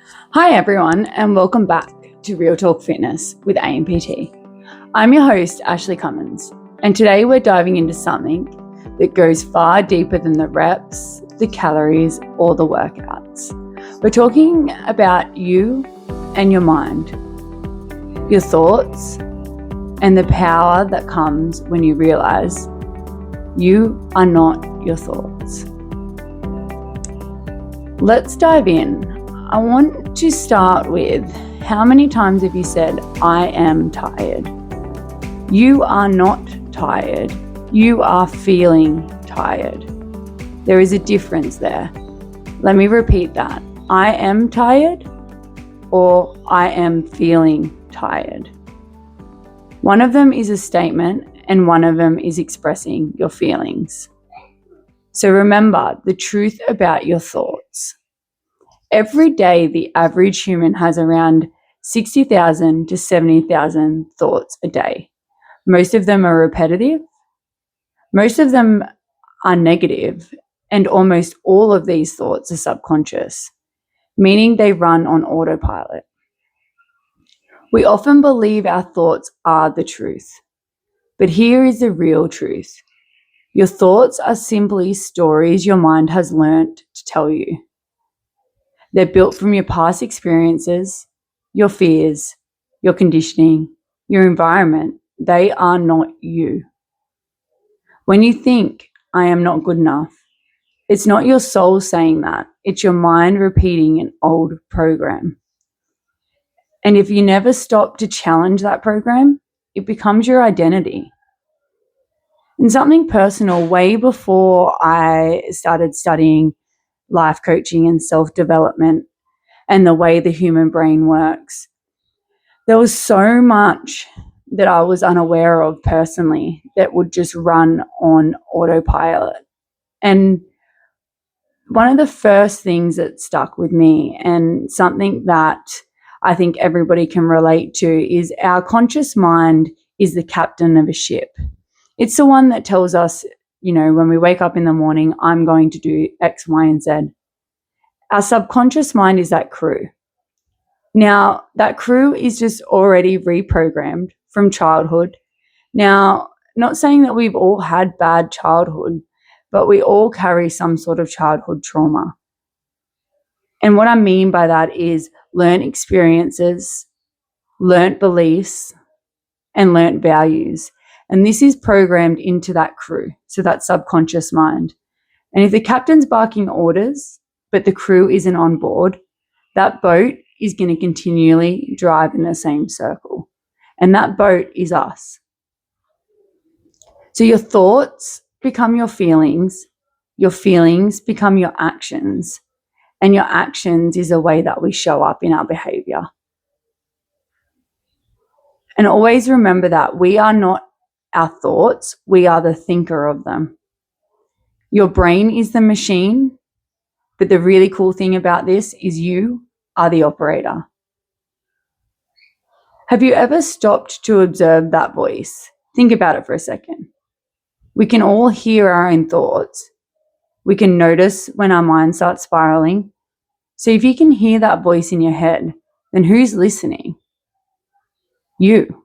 Hi everyone, and welcome back to Real Talk Fitness with AMPT. I'm your host, Ashley Cummins, and today we're diving into something that goes far deeper than the reps, the calories, or the workouts. We're talking about you and your mind, your thoughts, and the power that comes when you realize you are not your thoughts. Let's dive in. I want to start with, how many times have you said, I am tired? You are not tired. You are feeling tired. There is a difference there. Let me repeat that. I am tired or I am feeling tired. One of them is a statement and one of them is expressing your feelings. So remember the truth about your thoughts. Every day, the average human has around 60,000 to 70,000 thoughts a day. Most of them are repetitive. Most of them are negative, and almost all of these thoughts are subconscious, meaning they run on autopilot. We often believe our thoughts are the truth, but here is the real truth. Your thoughts are simply stories your mind has learnt to tell you. They're built from your past experiences, your fears, your conditioning, your environment. They are not you. When you think, I am not good enough, it's not your soul saying that. It's your mind repeating an old program. And if you never stop to challenge that program, it becomes your identity. And something personal, way before I started studying life coaching and self-development, and the way the human brain works, there was so much that I was unaware of personally that would just run on autopilot. And one of the first things that stuck with me, and something that I think everybody can relate to, is our conscious mind is the captain of a ship. It's the one that tells us, when we wake up in the morning, I'm going to do X, Y, and Z. Our subconscious mind is that crew. Now, that crew is just already reprogrammed from childhood. Now, not saying that we've all had bad childhood, but we all carry some sort of childhood trauma. And what I mean by that is learned experiences, learned beliefs, and learned values. And this is programmed into that crew, so that subconscious mind. And if the captain's barking orders, but the crew isn't on board, that boat is going to continually drive in the same circle. And that boat is us. So your thoughts become your feelings become your actions, and your actions is a way that we show up in our behavior. And always remember that we are not our thoughts, we are the thinker of them. Your brain is the machine, but the really cool thing about this is you are the operator. Have you ever stopped to observe that voice? Think about it for a second. We can all hear our own thoughts. We can notice when our mind starts spiraling. So if you can hear that voice in your head, then who's listening? You.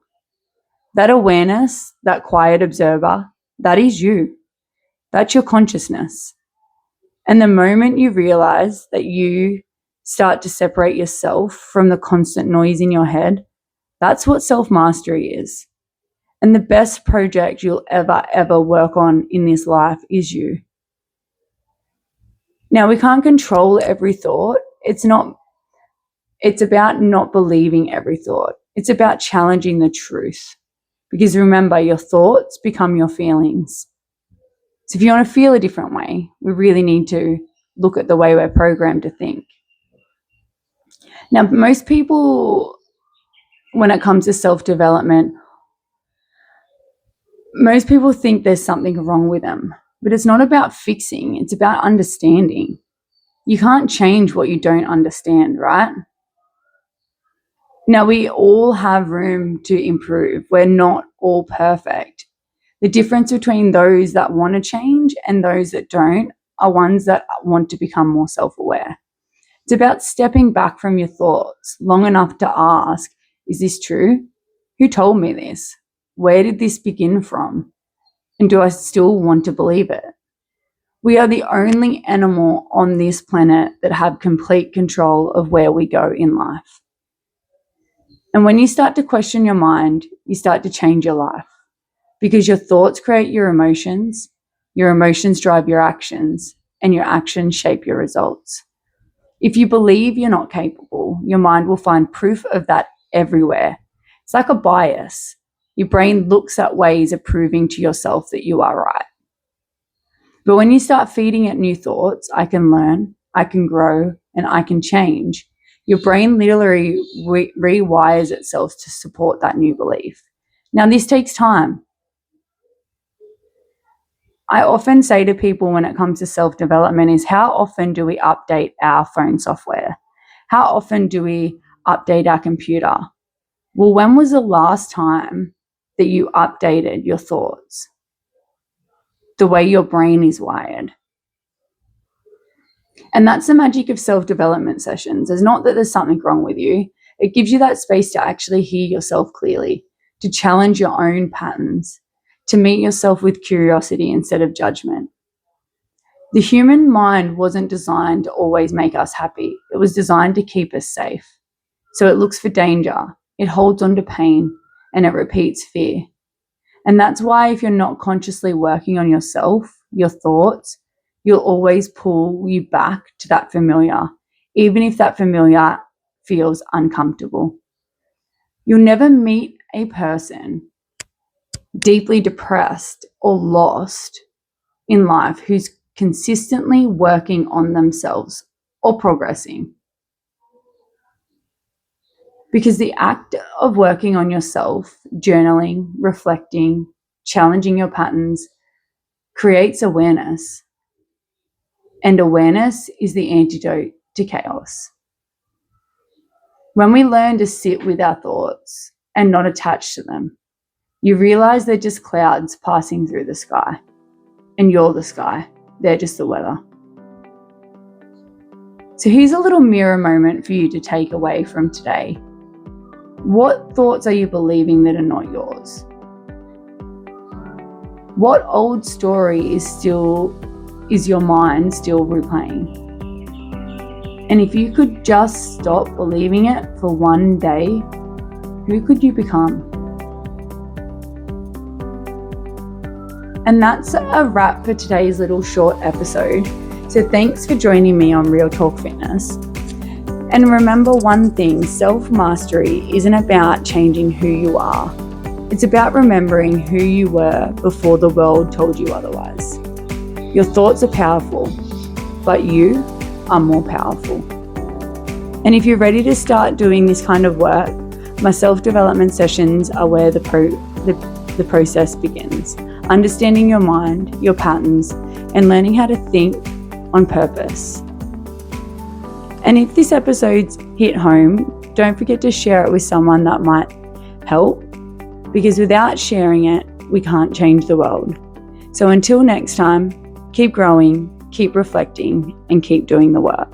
That awareness, that quiet observer, that is you. That's your consciousness. And the moment you realize that you start to separate yourself from the constant noise in your head, that's what self-mastery is. And the best project you'll ever work on in this life is you. Now, we can't control every thought. It's about not believing every thought. It's about challenging the truth. Because remember, your thoughts become your feelings. So if you want to feel a different way, we really need to look at the way we're programmed to think. Now, most people, when it comes to self-development, most people think there's something wrong with them, but it's not about fixing. It's about understanding. You can't change what you don't understand, right? Now, we all have room to improve. We're not all perfect. The difference between those that want to change and those that don't are ones that want to become more self-aware. It's about stepping back from your thoughts long enough to ask, is this true? Who told me this? Where did this begin from? And do I still want to believe it? We are the only animal on this planet that have complete control of where we go in life. And when you start to question your mind, you start to change your life, because your thoughts create your emotions drive your actions, and your actions shape your results. If you believe you're not capable, your mind will find proof of that everywhere. It's like a bias. Your brain looks at ways of proving to yourself that you are right. But when you start feeding it new thoughts, I can learn, I can grow, and I can change, your brain literally rewires itself to support that new belief. Now, this takes time. I often say to people when it comes to self-development is, how often do we update our phone software? How often do we update our computer? Well, when was the last time that you updated your thoughts? The way your brain is wired. And that's the magic of self-development sessions. It's not that there's something wrong with you. It gives you that space to actually hear yourself clearly, to challenge your own patterns, to meet yourself with curiosity instead of judgment. The human mind wasn't designed to always make us happy. It was designed to keep us safe. So it looks for danger, it holds on to pain, and it repeats fear. And that's why if you're not consciously working on yourself, your thoughts, you'll always pull you back to that familiar, even if that familiar feels uncomfortable. You'll never meet a person deeply depressed or lost in life who's consistently working on themselves or progressing. Because the act of working on yourself, journaling, reflecting, challenging your patterns, creates awareness. And awareness is the antidote to chaos. When we learn to sit with our thoughts and not attach to them, you realize they're just clouds passing through the sky. And you're the sky. They're just the weather. So here's a little mirror moment for you to take away from today. What thoughts are you believing that are not yours? What old story is your mind still replaying? And if you could just stop believing it for one day, who could you become? And that's a wrap for today's little short episode. So thanks for joining me on Real Talk Fitness. And remember one thing, self-mastery isn't about changing who you are. It's about remembering who you were before the world told you otherwise. Your thoughts are powerful, but you are more powerful. And if you're ready to start doing this kind of work, my self-development sessions are where the process begins. Understanding your mind, your patterns, and learning how to think on purpose. And if this episode's hit home, don't forget to share it with someone that might help, because without sharing it, we can't change the world. So until next time, keep growing, keep reflecting, and keep doing the work.